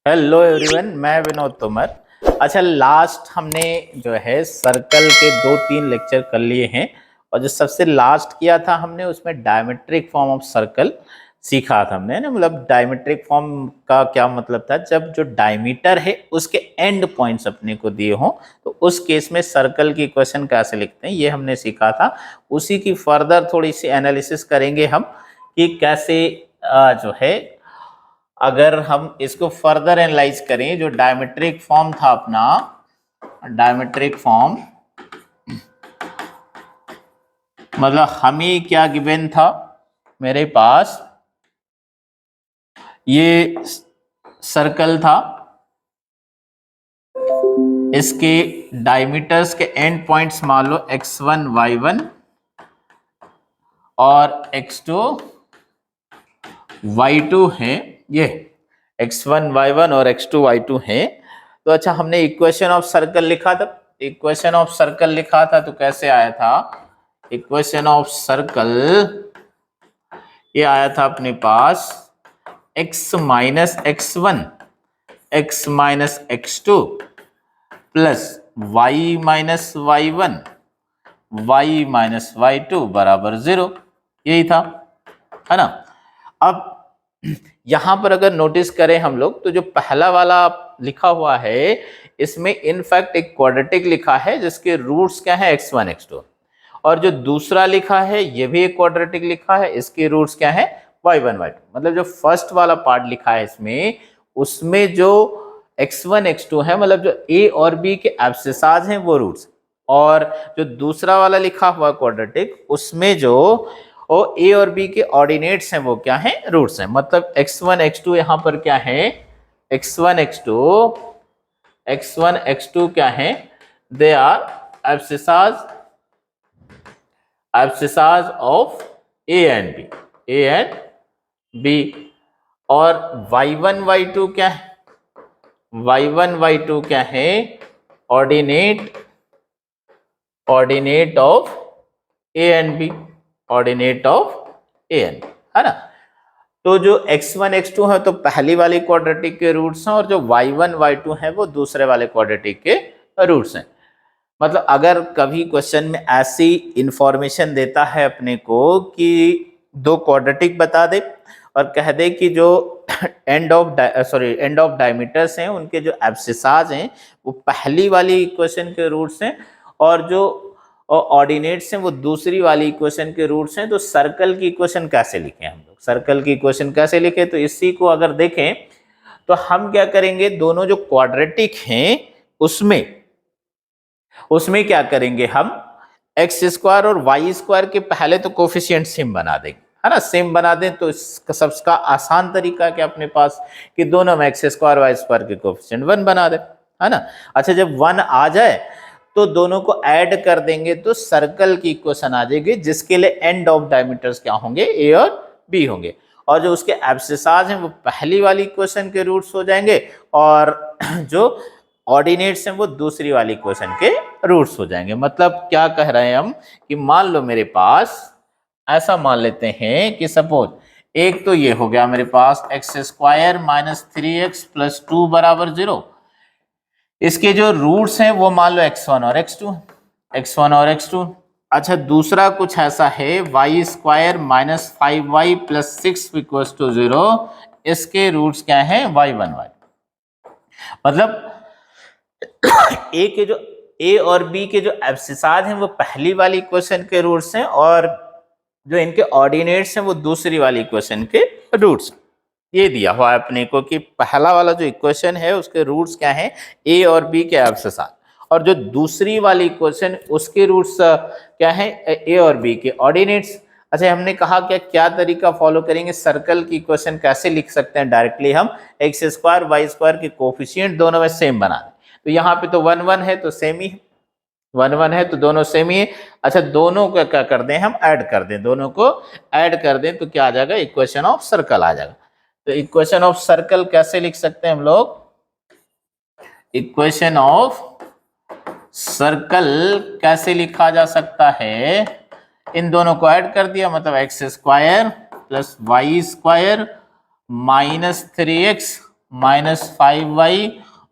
Hello everyone, मैं विनोद तोमर। अच्छा, last हमने जो है सर्कल के 2-3 लेक्चर कर लिए हैं और जो सबसे लास्ट किया था हमने उसमें डायमेट्रिक फॉर्म ऑफ सर्कल सीखा था हमने ना। मतलब डायमेट्रिक फॉर्म का क्या मतलब था, जब जो डायमीटर है उसके एंड पॉइंट्स अपने को दिए हों तो उस केस में सर्कल की इक्वेशन कैसे लिखते हैं, ये हमने सीखा था। उसी की फर्दर थोड़ी सी एनालिसिस करेंगे हम कि कैसे जो है अगर हम इसको फर्दर एनालाइज करें, जो डायमेट्रिक फॉर्म था अपना, डायमेट्रिक फॉर्म मतलब हमें क्या गिवन था, मेरे पास ये सर्कल था, इसके डायमीटर्स के एंड पॉइंट्स मान लो x1 y1 और x2 y2 हैं। ये x1 y1 और x2 y2 हैं। तो अच्छा, हमने इक्वेशन ऑफ सर्कल लिखा था। इक्वेशन ऑफ सर्कल लिखा था तो कैसे आया था, इक्वेशन ऑफ सर्कल ये आया था अपने पास x minus x1 x minus x2 plus y minus y1 y minus y2 बराबर 0। यही था, है ना। अब यहां पर अगर नोटिस करें हम लोग तो जो पहला वाला लिखा हुआ है इसमें इनफैक्ट एक क्वाड्रेटिक लिखा है जिसके रूट्स क्या है x1 x2, और जो दूसरा लिखा है ये भी एक क्वाड्रेटिक लिखा है, इसके रूट्स क्या है y1 y2। मतलब जो फर्स्ट वाला पार्ट लिखा है इसमें, उसमें जो x1 x2 है, मतलब जो a और b के एब्सिसाज हैं वो रूट्स, और जो दूसरा वाला लिखा हुआ क्वाड्रेटिक उसमें जो ए और बी के ऑर्डिनेट्स हैं वो क्या है, रूट्स हैं। मतलब x1 x2 यहां पर क्या है, x1 x2 क्या है, they are abscissas of A and B. और y1 y2 क्या है, y1 y2 क्या है, ordinate of A and B, ordinate of A and B, है ना। तो जो x1 x2 है तो पहली वाली क्वाड्रेटिक के रूट्स हैं, और जो y1 y2 है वो दूसरे वाले क्वाड्रेटिक के रूट्स हैं। मतलब अगर कभी क्वेश्चन में ऐसी इंफॉर्मेशन देता है अपने को कि दो क्वाड्रेटिक बता दे और कह दे कि जो एंड ऑफ डायमीटर्स हैं उनके जो एब्सिसाज हैं वो पहली वाली इक्वेशन के रूट्स हैं, और जो ऑर्डिनेट्स हैं वो दूसरी वाली इक्वेशन के रूट्स हैं, तो सर्कल की इक्वेशन कैसे लिखें हम लोग, सर्कल की इक्वेशन कैसे लिखें। तो इसी को अगर देखें तो हम क्या करेंगे, दोनों जो क्वाड्रेटिक हैं उसमें क्या करेंगे हम, एक्स स्क्वायर और वाई स्क्वायर के पहले तो कोफिशिएंट सेम बना देंगे, है ना। सेम बना दें तो इसका सबका आसान तरीका क्या अपने पास कि दोनों में एक्स स्क्वायर वाई स्क्वायर के कोफिशिएंट 1 बना दे, है ना। अच्छा, जब 1 आ जाए तो दोनों को ऐड कर देंगे तो सर्कल की इक्वेशन आ जाएगी जिसके लिए एंड ऑफ डायमीटर्स क्या होंगे, ए और बी होंगे, और जो उसके एब्सिसाज हैं वो पहली वाली इक्वेशन के रूट्स हो जाएंगे, और जो ऑर्डिनेट्स हैं वो दूसरी वाली इक्वेशन के रूट्स हो जाएंगे। मतलब क्या कह रहे हैं हम कि मान लो मेरे पास, ऐसा मान लेते हैं कि सपोज एक तो ये हो गया मेरे पास X square minus 3x plus 2 बराबर 0, इसके जो रूट्स हैं वो मान लो x1 और x2। अच्छा, दूसरा कुछ ऐसा है y square minus 5y plus 6 equals to 0, इसके रूट्स क्या है y1 y। मतलब ए के जो ए और बी के जो एब्सिसाज हैं वो पहली वाली इक्वेशन के रूट्स हैं, और जो इनके ऑर्डिनेट्स हैं वो दूसरी वाली इक्वेशन के रूट्स। ये दिया हुआ है अपने को कि पहला वाला जो इक्वेशन है उसके रूट्स क्या हैं, ए और बी के एब्सिसाज, और जो दूसरी वाली इक्वेशन उसके रूट्स क्या है, ए और बी के ऑर्डिनेट्स। अच्छा, हमने कहा क्या तरीका फॉलो करेंगे, सर्कल की इक्वेशन कैसे लिख सकते हैं, डायरेक्टली हम एक्स स्क्वायर वाई स्क्वायर के कोफिशिएंट दोनों में सेम बना दें। तो यहाँ पे तो 1 1 है तो सेम ही, 1 1 है तो दोनों सेम ही है। अच्छा, दोनों को क्या कर दें, हम ऐड कर दें, दोनों को ऐड कर दें तो क्या आ जाएगा, इक्वेशन ऑफ सर्कल आ जाएगा। तो इक्वेशन ऑफ सर्कल कैसे लिख सकते हैं हम लोग, इक्वेशन ऑफ सर्कल कैसे लिखा जा सकता है, इन दोनों को ऐड कर दिया, मतलब x square plus Y square minus 3x -5y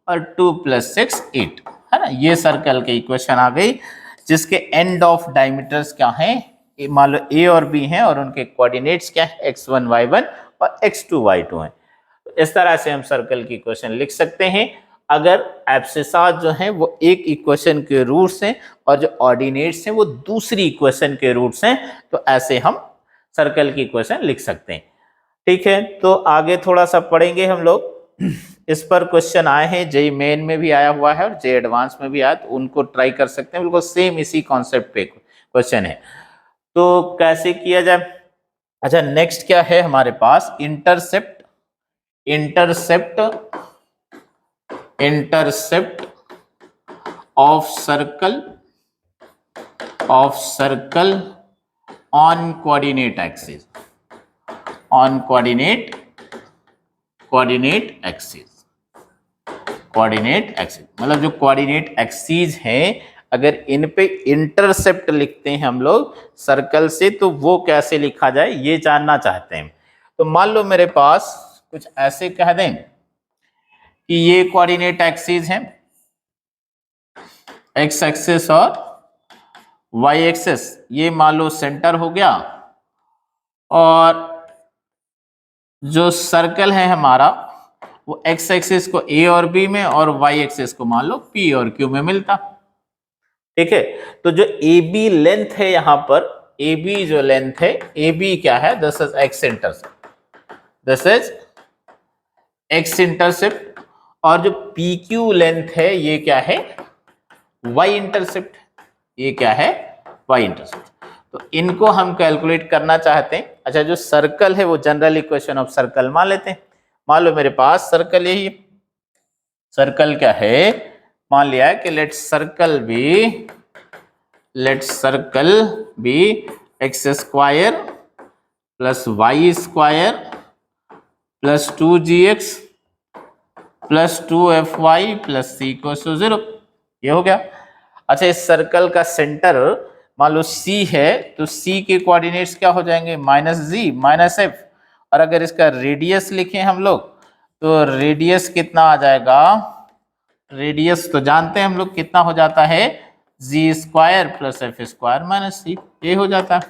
और 2 + 6 8, है ना। ये सर्कल की इक्वेशन आ गई जिसके एंड ऑफ डायमीटर्स क्या है, मान लो ए और बी हैं और उनके कोऑर्डिनेट्स क्या है, x1 y1 और x2 y2 हैं। इस तरह से हम सर्कल की इक्वेशन लिख सकते हैं अगर एब्सिसास जो है वो एक इक्वेशन के रूट्स हैं और जो ऑर्डिनेट्स हैं वो दूसरी इक्वेशन के रूट्स हैं, तो ऐसे हम सर्कल की इक्वेशन लिख सकते हैं। ठीक है, तो आगे थोड़ा सा पढ़ेंगे हम लोग। इस पर क्वेश्चन आए हैं, जेई मेन में भी आया हुआ है और जेई एडवांस में भी आया, तो उनको ट्राई कर सकते हैं, बिल्कुल सेम इसी कॉन्सेप्ट पे क्वेश्चन है। तो कैसे किया जाए? अच्छा, नेक्स्ट क्या है हमारे पास, intercept of circle on coordinate axis, मतलब जो कोऑर्डिनेट एक्सिस है, अगर इन पे इंटरसेप्ट लिखते हैं हम लोग सर्कल से, तो वो कैसे लिखा जाए ये जानना चाहते हैं। तो मान लो मेरे पास कुछ ऐसे कह दें कि ये कोऑर्डिनेट एक्सिस है, एक्स एक्सिस और वाई एक्सिस, ये मान लो सेंटर हो गया, और जो सर्कल है हमारा वो एक्स एक्सिस को ए और बी में और वाई एक्सिस को मान लो पी और क्यू में मिलता। ठीक है, तो जो ए बी लेंथ है यहां पर, ए बी जो लेंथ है, ए बी क्या है, दिस इज एक्स इंटरसेप्ट, और जो पी क्यू लेंथ है ये क्या है, वाई इंटरसेप्ट, ये क्या है, वाई इंटरसेप्ट। तो इनको हम कैलकुलेट करना चाहते हैं। अच्छा, जो सर्कल है वो जनरल इक्वेशन ऑफ सर्कल मान लेते हैं। मान लो मेरे पास सर्कल यही, सर्कल क्या है, मान लिया है कि let circle be x square plus Y square plus 2gx plus 2fy plus c equals to 0, ये हो गया। अच्छा, इस सर्कल का सेंटर मान लो C है, तो C के कोऑर्डिनेट्स क्या हो जाएंगे, -g -f, और अगर इसका रेडियस लिखें हम लोग, तो रेडियस कितना आ जाएगा, रेडियस तो जानते हैं हम लोग कितना हो जाता है, g² प्लस f² - c, ये हो जाता है।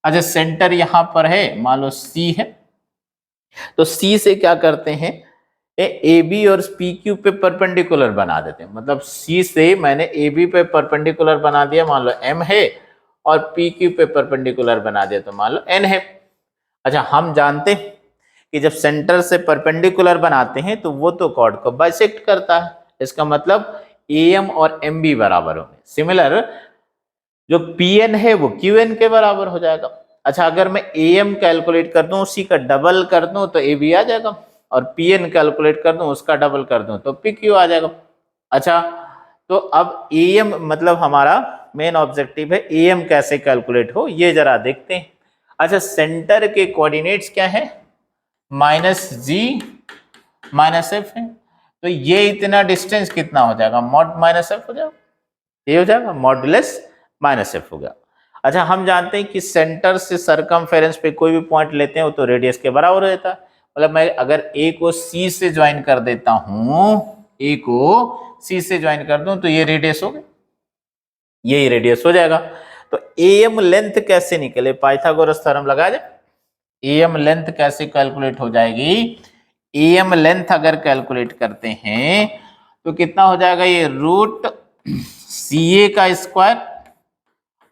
अच्छा, सेंटर यहां पर है, मान लो C है, तो C से क्या करते हैं, ए बी और पी क्यू पे परपेंडिकुलर बना देते हैं। मतलब सी से मैंने ए बी पे परपेंडिकुलर बना दिया, मान लो एम है, और पी क्यू पे परपेंडिकुलर बना दिया तो मान लो एन है। अच्छा, हम जानते हैं कि जब सेंटर से परपेंडिकुलर बनाते हैं तो वो तो कॉर्ड को बाइसेक्ट करता है, इसका मतलब ए एम और एम बी बराबर होंगे। सिमिलर जो पी एन है वो क्यू एन के बराबर हो जाएगा। अच्छा, अगर मैं ए एम कैलकुलेट कर दूं, उसी का डबल कर दूं तो ए बी आ जाएगा, और पी एन कैलकुलेट कर दूं, उसका डबल कर दूं तो पी क्यू आ जाएगा। अच्छा, तो अब ए एम मतलब हमारा मेन ऑब्जेक्टिव है, ए एम कैसे कैलकुलेट हो ये जरा देखते हैं। अच्छा, सेंटर के कोऑर्डिनेट्स क्या है, -g -f है, तो ये इतना डिस्टेंस कितना हो जाएगा, मॉड -f हो जाएगा, ये हो जाएगा मॉडुलस -f हो गया। अच्छा, हम जानते हैं कि सेंटर से सरकमफेरेंस पे कोई भी पॉइंट लेते हैं वो तो रेडियस के बराबर हो जाता है। मतलब मैं अगर ए को सी से ज्वाइन कर देता हूं, ए को सी से ज्वाइन कर दूं तो ये रेडियस हो गया, यही रेडियस हो जाएगा। तो एम लेंथ कैसे निकले, पाइथागोरस थ्योरम लगा जाए, एम लेंथ कैसे कैलकुलेट हो जाएगी, एम लेंथ अगर कैलकुलेट करते हैं तो कितना हो जाएगा, ये रूट सी ए का स्क्वायर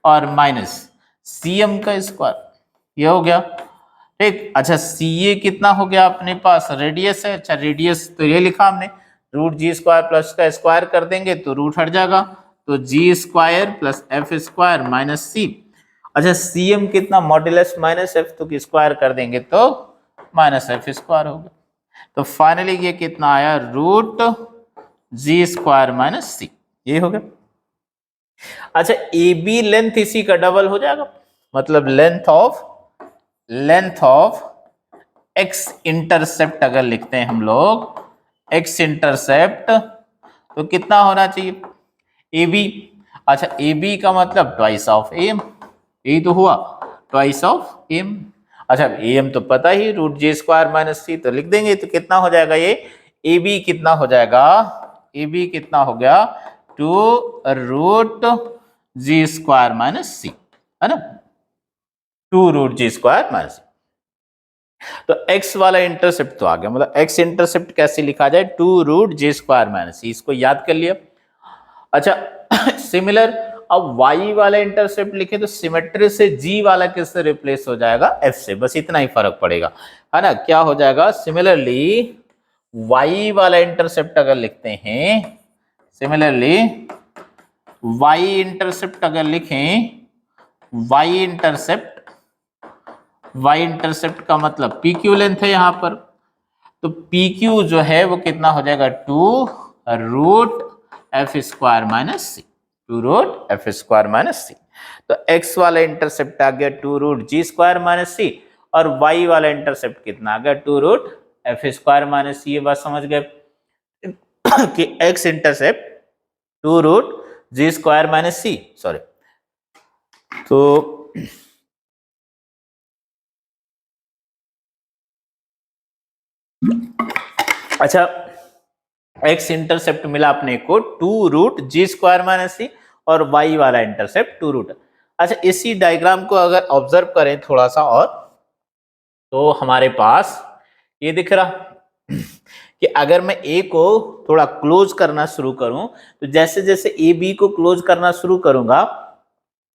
और माइनस सी एम का स्क्वायर, ये हो गया। ठीक, अच्छा, सी ए कितना हो गया अपने पास, रेडियस है। अच्छा, रेडियस तो ये लिखा हमने, √g² प्लस का स्क्वायर कर देंगे तो रूट हट जाएगा, तो g² plus f² minus c। अच्छा, सी एम कितना, मॉड्यूलस -f, तो स्क्वायर कर देंगे तो -f² होगा। तो फाइनली ये कितना आया, √g² माइनस c, ये हो गया। अच्छा, ए बी लेंथ इसी का डबल हो जाएगा, मतलब लेंथ ऑफ एक्स इंटरसेप्ट अगर लिखते हैं हम लोग, एक्स इंटरसेप्ट तो कितना होना चाहिए, ए बी। अच्छा, ए बी का मतलब ट्वाइस ऑफ एम, यही तो हुआ, ट्वाइस ऑफ एम। अच्छा, एम तो पता ही, √g² - c, तो लिख देंगे तो कितना हो जाएगा, ये ए बी कितना हो जाएगा, ए बी कितना हो गया 2√g² माइनस सी, है ना, 2√g² माइनस सी। तो x वाला इंटरसेप्ट तो आ गया, मतलब x इंटरसेप्ट कैसे लिखा जाए 2√g² माइनस सी, इसको याद कर लिया। अच्छा सिमिलर अब y वाला इंटरसेप्ट लिखे तो सिमेट्री से g वाला किससे रिप्लेस हो जाएगा, f से, बस इतना ही फर्क पड़ेगा, है ना। क्या हो जाएगा, सिमिलरली y वाला इंटरसेप्ट अगर लिखते हैं, सिमिलरली y इंटरसेप्ट अगर लिखें, y इंटरसेप्ट का मतलब PQ लेंथ है यहां पर, तो PQ जो है वो कितना हो जाएगा 2√f² माइनस सी, 2√f² माइनस सी। तो x वाला इंटरसेप्ट आ गया 2√g² माइनस सी, और y वाला इंटरसेप्ट कितना आ गया 2√f² माइनस सी। ये बात समझ गए कि x इंटरसेप्ट 2√g² माइनस सी, सॉरी। तो अच्छा x इंटरसेप्ट मिला अपने को 2√g² माइनस सी, और y वाला इंटरसेप्ट 2√। अच्छा इसी डायग्राम को अगर ऑब्जर्व करें थोड़ा सा और, तो हमारे पास ये दिख रहा कि अगर मैं a को थोड़ा क्लोज करना शुरू करूं, तो जैसे जैसे ए बी को क्लोज करना शुरू करूंगा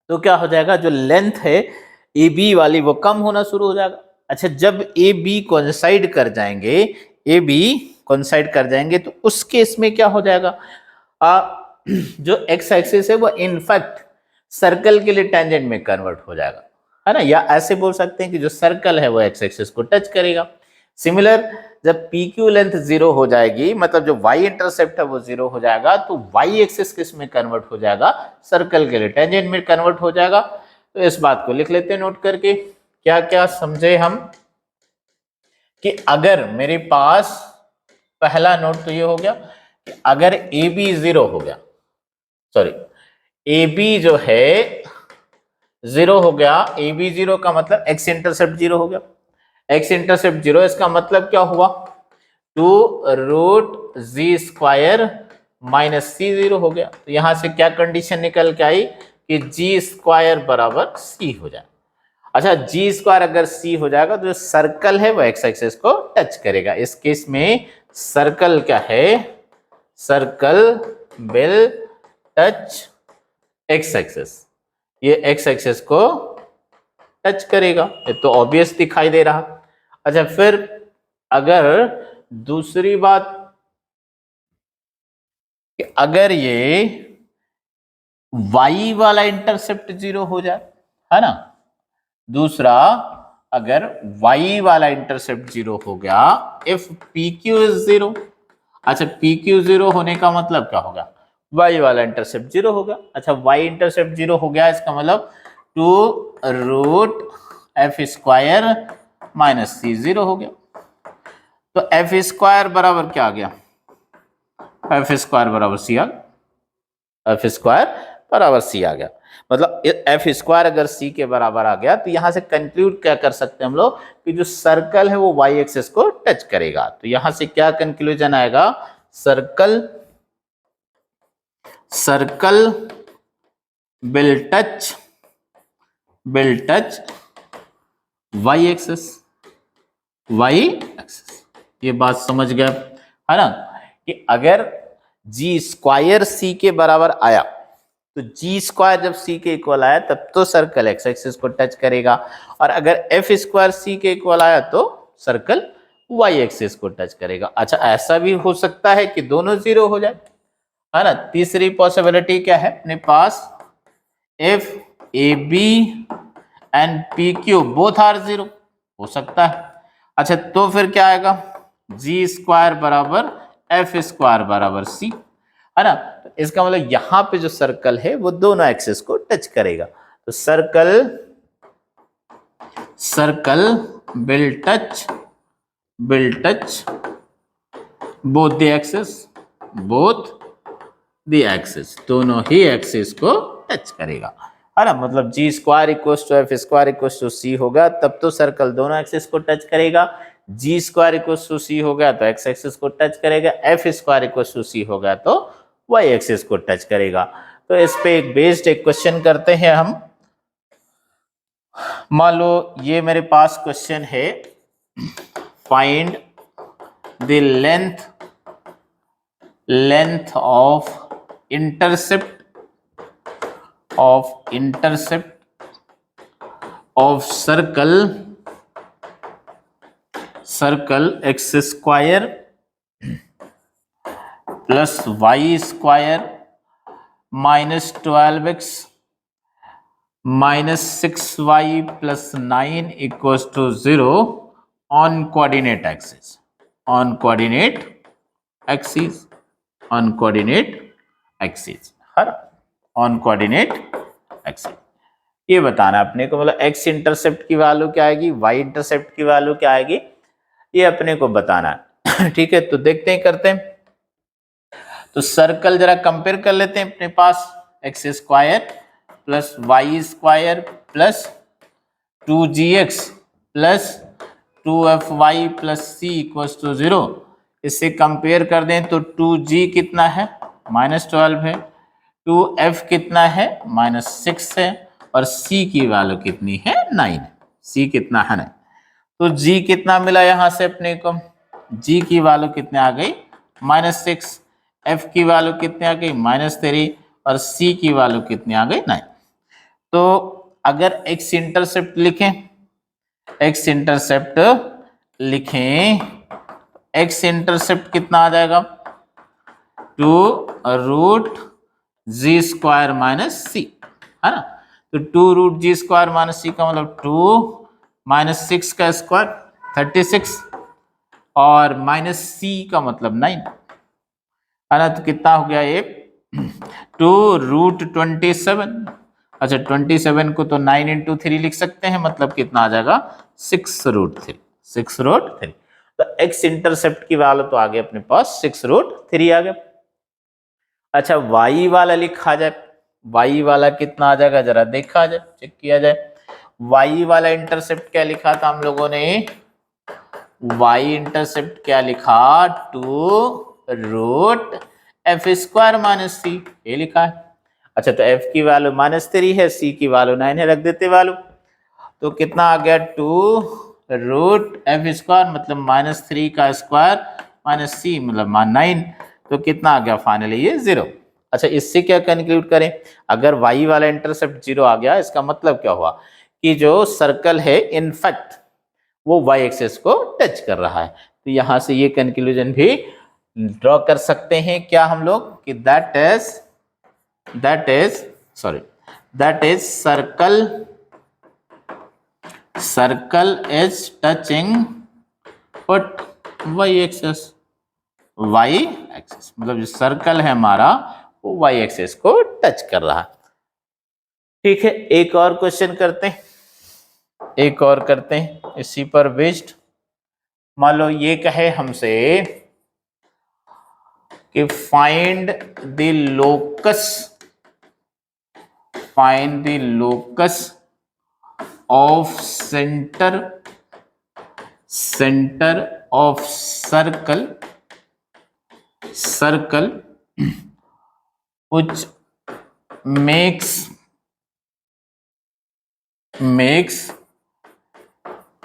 तो क्या हो जाएगा, जो लेंथ है ए बी वाली वो कम होना शुरू हो जाएगा। अच्छा जब ए बी कोइंसाइड कर जाएंगे, ए बी कोइंसाइड कर जाएंगे तो उस केस में क्या हो जाएगा, जो एक्स एक्सिस है वो इनफैक्ट सर्कल के लिए टेंजेंट में कन्वर्ट हो जाएगा, है ना, या ऐसे बोल सकते हैं कि जो सर्कल है वो एक्स एक्सिस को टच करेगा। सिमिलर जब PQ लेंथ 0 हो जाएगी, मतलब जो y इंटरसेप्ट है वो 0 हो जाएगा, तो y एक्सिस किस में कन्वर्ट हो जाएगा, सर्कल के लिए टेंजेंट में कन्वर्ट हो जाएगा। तो इस बात को लिख लेते हैं नोट करके। क्या क्या समझे हम, कि अगर मेरे पास पहला नोट तो ये हो गया कि अगर AB 0 हो गया, सॉरी AB जो है 0 हो गया, AB 0 का मतलब x इंटरसेप्ट 0 हो गया, x इंटरसेप्ट 0, इसका मतलब क्या हुआ 2√g² माइनस सी 0 हो गया। तो यहां से क्या कंडीशन निकल के आई कि g² बराबर c हो जाए। अच्छा g² अगर c हो जाएगा तो जो सर्कल है वो x एक्सिस को टच करेगा। इस केस में सर्कल क्या है, circle will touch x axis, ये x एक्सिस को टच करेगा, ये तो ऑब्वियस दिखाई दे रहा। अच्छा फिर अगर दूसरी बात कि अगर ये y वाला इंटरसेप्ट 0 हो जाए, है ना, दूसरा अगर y वाला इंटरसेप्ट 0 हो गया, इफ PQ इज 0। अच्छा PQ 0 होने का मतलब क्या होगा, y वाला इंटरसेप्ट 0 होगा। अच्छा y इंटरसेप्ट 0 हो गया, इसका मतलब 2√f² माइनस सी 0 हो गया। तो f² बराबर क्या आ गया, f² बराबर c आ गया, f² बराबर c आ गया। मतलब f² अगर c के बराबर आ गया तो यहां से कंक्लूड क्या कर सकते हैं हम लोग कि जो सर्कल है वो y एक्सिस को टच करेगा। तो यहां से क्या कंक्लूजन आएगा, circle will touch y axis, ये बात समझ गए, है ना, कि अगर g² c के बराबर आया तो g² जब c के इक्वल आया तब तो सर्कल x एक्सिस को टच करेगा, और अगर f² c के इक्वल आया तो सर्कल y एक्सिस को टच करेगा। अच्छा ऐसा भी हो सकता है कि दोनों 0 हो जाए, है ना। तीसरी पॉसिबिलिटी क्या है अपने पास, if AB and PQ both are 0, हो सकता है। अच्छा तो फिर क्या आएगा, g² बराबर f² बराबर c, है ना। तो इसका मतलब यहां पे जो सर्कल है वो दोनों एक्सिस को टच करेगा। तो circle will touch both the axis, दोनों ही एक्सिस को टच करेगा, है ना। मतलब g² = f² = c होगा, तब तो सर्कल दोनों एक्सिस को टच करेगा। जी स्क्वायर इक्वल टू सी हो गया तो एक्स एक्सिस को टच करेगा, एफ स्क्वायर इक्वल टू सी हो गया तो वाई एक्सिस को टच करेगा। तो इस पे एक बेस्ड एक क्वेश्चन करते हैं हम। मान लो ये मेरे पास क्वेश्चन है, find the length of intercept of circle x square plus Y square minus 12x minus 6y plus 9 equals to 0 on coordinate axis, on coordinate axis, on coordinate axis, हर ऑन कोऑर्डिनेट एक्सिस। ये बताना अपने को, मतलब x intercept की value क्या आएगी, Y intercept की वैल्यू क्या आएगी, ये अपने को बताना है। ठीक है, तो देखते हैं, करते हैं। तो सर्कल जरा कंपेयर कर लेते हैं अपने पास, X square plus Y square plus 2gx plus 2fy plus C equals to 0। इससे कंपेयर कर दें तो 2g कितना है, -12 है, 2f कितना है, -6 है, और c की वैल्यू कितनी है, 9 है। c कितना है, 9। तो g कितना मिला यहां से अपने को, g की वैल्यू कितने आ गई, -6, f की वैल्यू कितने आ गई, -3, और c की वैल्यू कितनी आ गई, 9। तो अगर x इंटरसेप्ट लिखें, x इंटरसेप्ट लिखें, x इंटरसेप्ट कितना आ जाएगा, 2√g स्क्वायर माइनस सी, है ना। तो 2√g स्क्वायर माइनस सी का मतलब 2 माइनस 6 का स्क्वायर 36, और माइनस सी का मतलब 9, है ना। तो कितना हो गया ये 2√27। अच्छा, 27 को तो 9 इंटू 3 लिख सकते हैं, मतलब कितना आ जाएगा 6√3, 6√3। तो x इंटरसेप्ट की वैल्यू तो आ गई अपने पास 6√3 आ गया। अच्छा, y वाला लिखा जाए, y वाला कितना आ जाएगा, जरा देखा जाए, चेक किया जाए। y वाला इंटरसेप्ट क्या लिखा था हम लोगों ने, y इंटरसेप्ट क्या लिखा, 2√f स्क्वायर माइनस सी, ये लिखा है। अच्छा, तो f की वैल्यू -3 है, c की वैल्यू 9 है, रख देते वैल्यू। तो कितना आ गया, 2√f स्क्वायर मतलब -3 का स्क्वायर माइनस सी मतलब 9। तो कितना आ गया फाइनली, ये 0। अच्छा, इससे क्या कंक्लूड करें, अगर y वाला इंटरसेप्ट 0 आ गया, इसका मतलब क्या हुआ कि जो सर्कल है इनफैक्ट वो y एक्सिस को टच कर रहा है। तो यहां से ये कंक्लूजन भी ड्रॉ कर सकते हैं क्या हम लोग कि that is circle is touching what, y axis, मतलब जो सर्कल है हमारा वो y एक्सिस को टच कर रहा है। ठीक है, एक और क्वेश्चन करते हैं, इसी पर बेस्ड। मान लो ये कहे हमसे कि find the locus of centre of circle which makes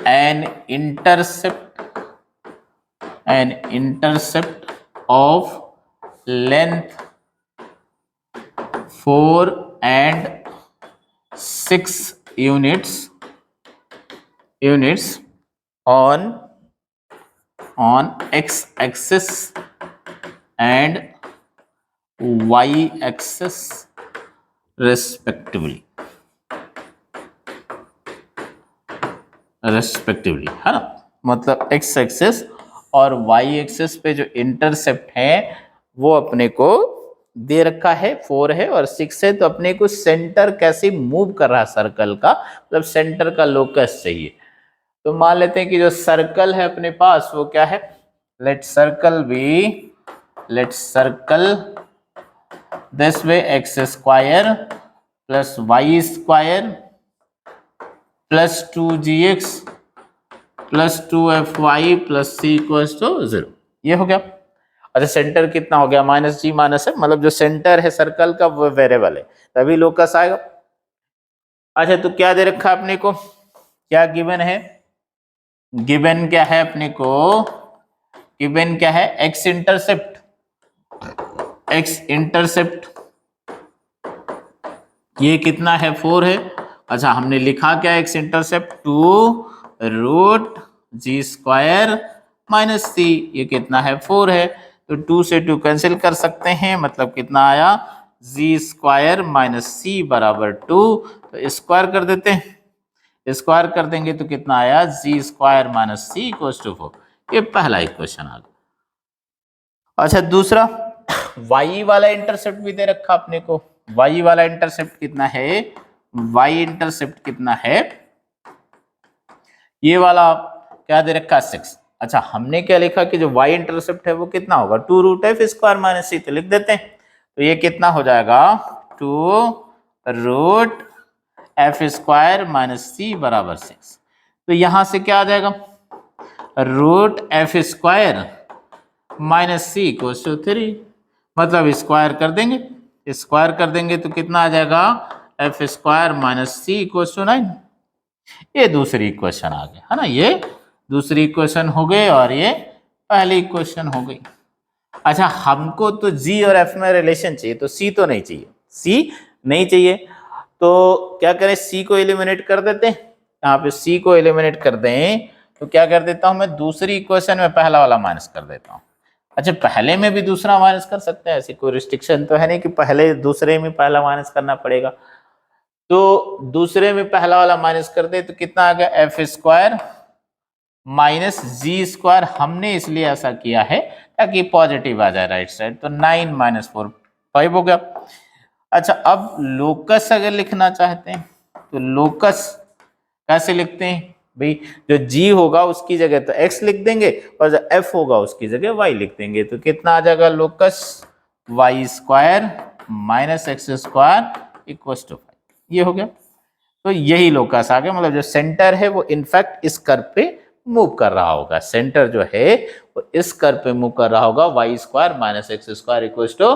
an intercept of length 4 and 6 units on x axis and y axis respectively, है ना। मतलब x एक्सिस और y एक्सिस पे जो इंटरसेप्ट है वो अपने को दे रखा है, 4 है और 6 है। तो अपने को सेंटर कैसे मूव कर रहा है सर्कल का, मतलब सेंटर का लोकस चाहिए। तो मान लेते हैं कि जो सर्कल है अपने पास वो क्या है, let circle this way x square plus Y square plus 2gx plus 2fy plus C equals to 0। ये हो गया। अच्छा सेंटर कितना हो गया, माइनस जी माइनस है, मतलब जो सेंटर है सर्कल का वो वेरिएबल है, तभी लोकस आएगा। अच्छा तो क्या दे रखा अपने को, क्या गिवन है, गिवन क्या है अपने को, गिवन क्या है, एक्स इंटरसेप्ट, एक्स इंटरसेप्ट ये कितना है 4 है। अच्छा हमने लिखा क्या एक्स इंटरसेप्ट 2√g² माइनस सी, ये कितना है 4 है, तो 2 से 2 कैंसिल कर सकते हैं, मतलब कितना आया g² माइनस सी बराबर 2, तो स्क्वायर कर देते हैं, स्क्वायर कर देंगे तो कितना आया g² minus C equal to 4। ये पहला इक्वेशन आ गया। अच्छा दूसरा y वाला इंटरसेप्ट भी दे रखा अपने को, y वाला इंटरसेप्ट कितना है, y इंटरसेप्ट कितना है, ये वाला क्या दे रखा 6। अच्छा हमने क्या लिखा कि जो y इंटरसेप्ट है वो कितना होगा 2√f² माइनस सी, तो लिख देते हैं, तो ये कितना हो जाएगा 2√f² माइनस सी बराबर 6। तो यहां से क्या आ जाएगा √f² minus C equals to 3, मतलब स्क्वायर कर देंगे, स्क्वायर कर देंगे तो कितना आ जाएगा f² minus C equals to 9। ये दूसरी इक्वेशन आ गई है ना, ये दूसरी इक्वेशन हो गई और ये पहली इक्वेशन हो गई। अच्छा हमको तो g और f में रिलेशन चाहिए, तो c तो नहीं चाहिए, c नहीं चाहिए, तो क्या करें c को एलिमिनेट कर देते हैं, यहाँ पे c को एलिमिनेट कर दें तो क्या कर देता हूं मैं, दूसरी इक्वेशन में पहला वाला माइनस कर देता हूं। अच्छा पहले में भी दूसरा माइनस कर सकते हैं, ऐसी कोई रिस्ट्रिक्शन तो है नहीं कि पहले दूसरे में पहला माइनस करना पड़ेगा, तो दूसरे में पहला वाला माइनस कर दे तो कितना आ गया f² माइनस g², हमने इसलिए ऐसा किया है ताकि पॉजिटिव आ जाए राइट साइड, तो 9 माइनस 4 5 हो गया। अच्छा अब लोकस अगर लिखना चाहते हैं तो लोकस कैसे लिखते हैं भाई, जो g होगा उसकी जगह तो x लिख देंगे और जो f होगा उसकी जगह y लिख देंगे, तो कितना आ जाएगा locus y² minus x² equals to 5। ये हो गया, तो यही लोकस आ गया, मतलब जो सेंटर है वो इनफैक्ट इस कर्व पे मूव कर रहा होगा, सेंटर जो है वो इस कर्व पे मूव कर रहा होगा y² minus x² equals to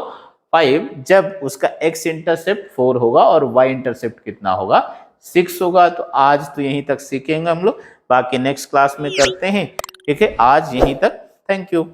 5, जब उसका x इंटरसेप्ट 4 होगा और y इंटरसेप्ट कितना होगा 6 होगा। तो आज तो यहीं तक सीखेंगे हम लोग, बाकी नेक्स्ट क्लास में करते हैं, ठीक है, आज यहीं तक, थैंक यू।